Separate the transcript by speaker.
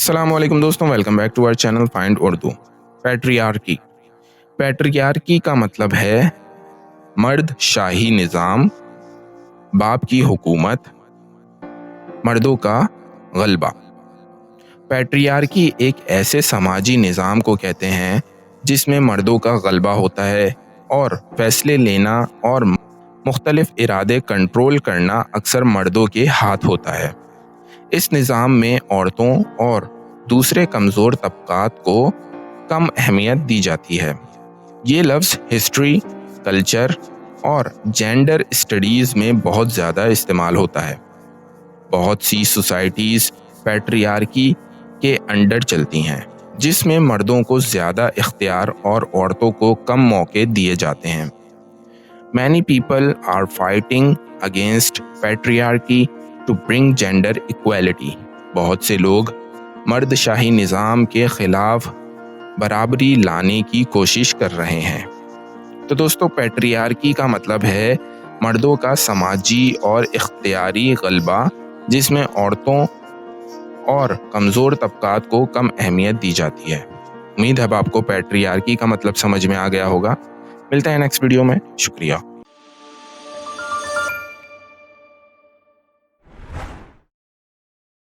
Speaker 1: अस्सलाम वालेकुम दोस्तों, welcome back to our channel find Urdu. Patriarchy patriarchy का मतलब है मर्द शाही निज़ाम, बाप की हुकूमत, मर्दों का गलबा। पैट्रियार्की एक ऐसे समाजी निज़ाम को कहते हैं जिसमें मर्दों का गलबा होता है और फैसले लेना और मुख्तलिफ इरादे कंट्रोल करना अक्सर मर्दों के हाथ होता है। इस निज़ाम में औरतों और दूसरे कमज़ोर तबकात को कम अहमियत दी जाती है। ये लफ्ज़ हिस्ट्री, कल्चर और जेंडर स्टडीज़ में बहुत ज़्यादा इस्तेमाल होता है। बहुत सी सोसाइटीज़ पैट्रियार्की के अंडर चलती हैं, जिसमें मर्दों को ज़्यादा इख्तियार और औरतों को कम मौके दिए जाते हैं। Many people are fighting against patriarchy to bring gender equality. बहुत से लोग मर्दशाही निज़ाम के ख़िलाफ़ बराबरी लाने की कोशिश कर रहे हैं। तो दोस्तों, पैट्रियार्की का मतलब है मर्दों का समाजी और इख्तियारी गलबा, जिसमें औरतों और कमज़ोर तबकात को कम अहमियत दी जाती है। उम्मीद है अब आपको पैट्रियार्की का मतलब समझ में आ गया होगा। मिलते हैं नेक्स्ट वीडियो में। शुक्रिया।